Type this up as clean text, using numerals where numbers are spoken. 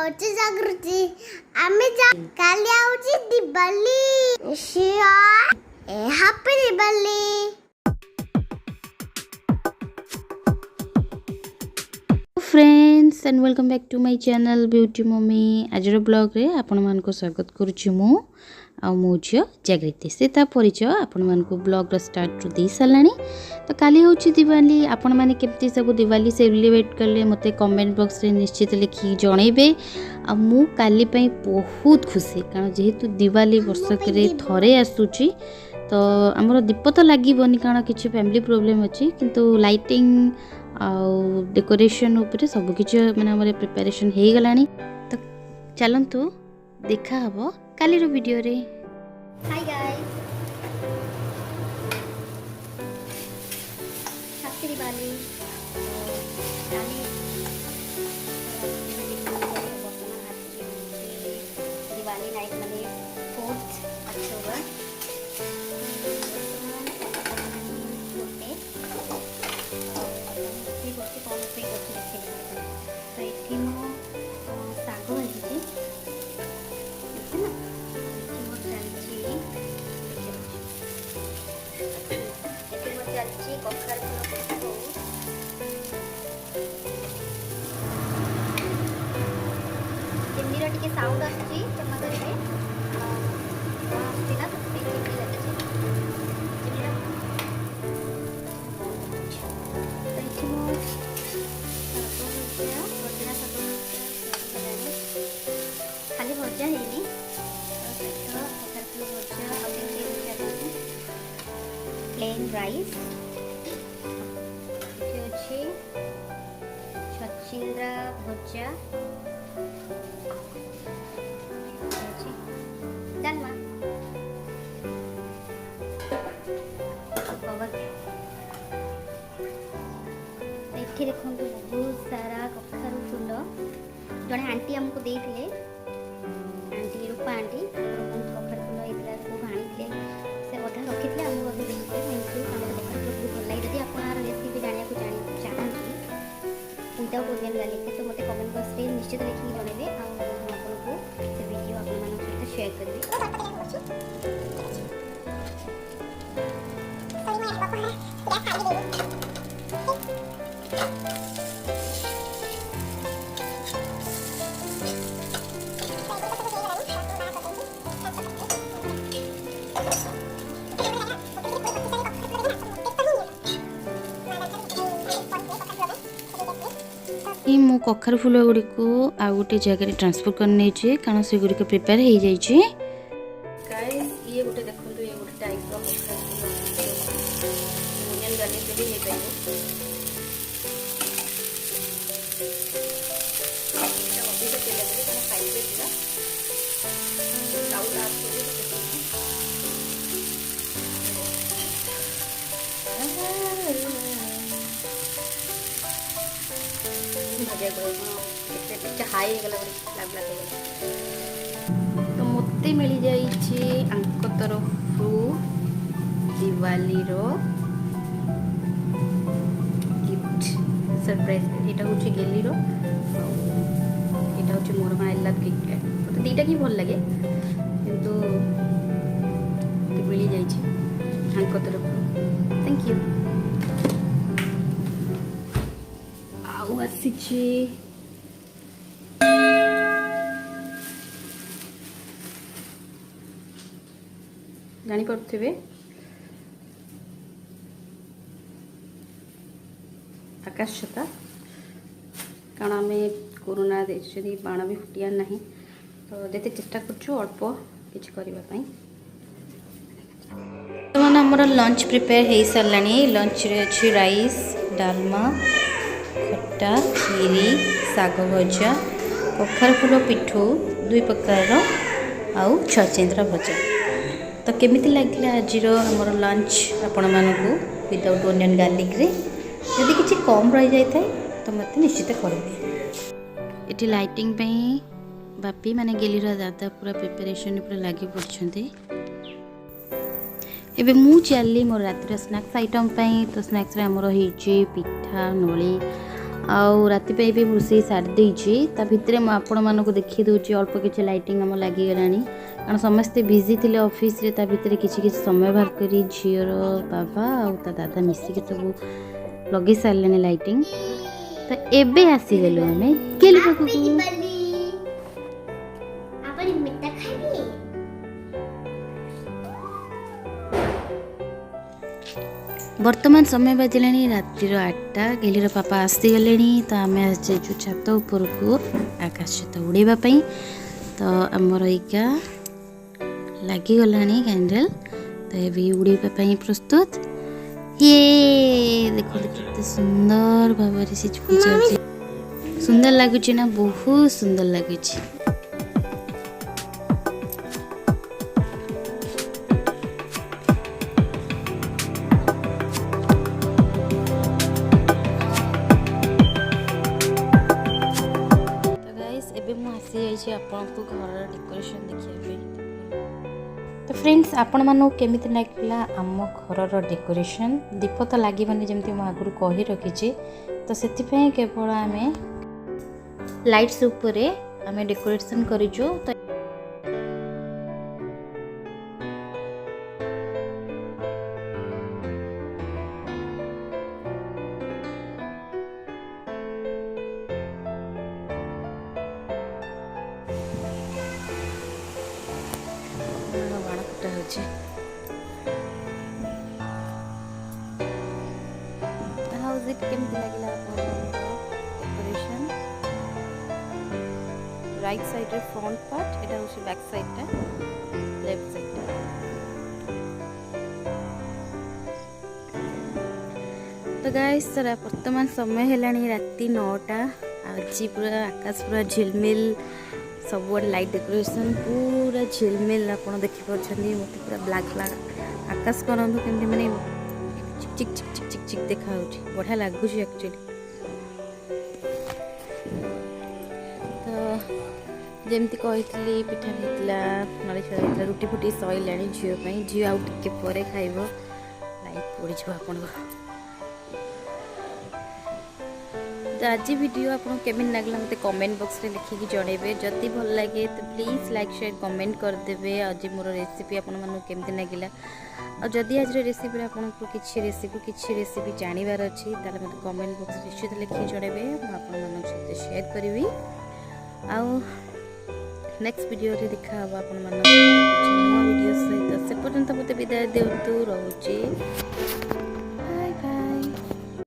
होची जागृति आम्ही काली आउची दिवाली शिया happy Diwali. Friends and welcome back to my channel beauty mummy. आज ब्लॉग रे आपण मान को स्वागत करुच्ची मु मो झील जागृति से परिचय आपण मान को ब्लॉग रो स्टार्ट दे साराणी। तो काली होची दिवाली आपण माने केमती सब दिवाली सेलिब्रेट करले मते कमेंट बॉक्स रे निश्चित लिखि जणैबे। आ मु काली पई बहुत खुशी कारण जेहेतु दिवाली वर्षक रे थरे आसुची तो हमरो दीप तो लागिबोनी कारण किछि फैमिली प्रॉब्लम अछि किंतु लाइटिंग आउ डेकोरेशन उपरे सब किछि माने हमरे प्रिपरेशन हे गलानी। तो चलंतु देखा हबो काली रो वीडियो रे। Hi guys happy Diwali. काली दिवाली नाइट माने 4th अक्टोबर टिके साउंड आछि क्षमा करिवे आस्तिना तो टिके लागै छै तैछि मो भजा खाली भजा हेनी प्लेन राइस अच्छे छचिंद्रा भजा डालमा देखिए देखो बहुत सारा कखारू फूल जड़े आंटी आमको देते आंटी रूपा आंटी बहुत कखारू फूल होता है आनी से अधा रखी थे आम अधे देखते कखारू फूल भल लगे। जब आप रेसिपी जाना चाहती विदाउट ओनियन गार्लिक तो मत कमेंट बॉक्स में निश्चित लिखिक जनइबे आपको से वीडियो आप सहित शेयर करेंगे। मु कखार फूल गुड़ी को आ गोटे जगह ट्रांसफर करने कारण से गुड़ी प्रिपेयर हो जाइए। ये गोटे देखो ये गोटे टाइप रो ओनियन गार्लिक भी हे हाई तो मत मिल जाइए आंक तरफ दिवाली रो गिफ्ट सरप्राइज। यहाँ हूँ गेली रो यहाँ हूँ मोर आई लव गिफ्ट मतलब दीटा की भल लगे किंतु मिल जाइए आंक तरफ। Thank you. आउ आसी जानी पड़े आकाश छता कारण आम कोरोना बाण भी फुटिया ना तो जिते चेष्टा कर अल्प किसी करने आमर लंच प्रिपेयर हो सारा। लंच रे अच्छी राइस डालमा खट्टा खीरी साग भजा कखार फूल पिठू 2 प्रकार आउ छचिंद्रा भजा। तो केमिति लगे आज आमर लंच आपण मानू विदाउट ओनियन गार्लिक रे यदि किसी कम रही जाए तो मत निश्चित करेंगे। ये लाइटिंग बापी माने गेलीर दादा पूरा प्रिपरेशन पूरा लगी पड़ते। एबे मु चली मोर रातिर स्नैक्स आइटम तो स्नैक्स रे हमर होइची पिठा नोली आउ राति पे भी रोषे सारी देछि ता भितरे म आपण मानको देखि दउछि अल्प किछि लाइटिंग हम लागि गलानी कारण समस्ते बिजी थिले ऑफिस रे ता भितरे किछि किछि समय बाहर करी झियर बाबा आउ ता दादा मिसी के सब लगे सारलेनी लाइटिंग तो एबे आसी गेलो हमें केली पाखु वर्तमान समय बाजिलानी रातिर 8टा गेलीर पापा आसीगले तो आम जो छात उपर को आकाश छत उड़ेबा तो आमर इका लगिगला कैंडल तो ये उड़ेबा प्रस्तुत ये देखो कितने सुंदर भाव से सुंदर लगुच ना बहुत सुंदर लगुच आपको घर डेकोरेशन देखिए तो फ्रेंड्स आपण मानू केमिति लागला आम घर डेकोरेशन दीप तो लगे जमी मुझे आगुरी कही रखी तो से केवल आम लाइट्स उपरे आम डेकोरेशन करूँ तो केमती लगे डेकोरेशन राइट साइड रे फ्रंट पार्ट एटा होछि बैक साइड टा लेफ्ट साइड टा तो गाइस सर वर्तमान समय हेलानी राति 9टा आज पूरा आकाश पूरा झिलमिल सब लाइट डेकोरेशन पूरा झिलमिल आप देखि परछंदी मते पूरा ब्लैक ब्लैक आकाश करंतु केमती माने चिक चिक चिक चिक चिक देखा बढ़िया लगुच एक्चुअली तो जमती कही पिठा होता नड़ीछड़ा होता रुटी फुटी सैला झील झी आउ टे पर खाइब लाइट पड़ आप तो आज वीडियो आपको केमिन लगला मत कमेंट बॉक्स रे लिखिकी जनइबे जदि भल लगे तो प्लीज लाइक शेयर कमेंट करदेवे आज मोर रेसिपी आपमती लगिला और जदि आज रेसिपी आपको किसी रेसिपी जानवर अच्छी ताले मत कमेंट बॉक्स निश्चित लिखिकी जनइबे मुझे शेयर करी आउ नेक्स्ट वीडियो रे देखा आप नुआ वीडियो सहित से पर्यंत मत विदाय दिंतु रोचे।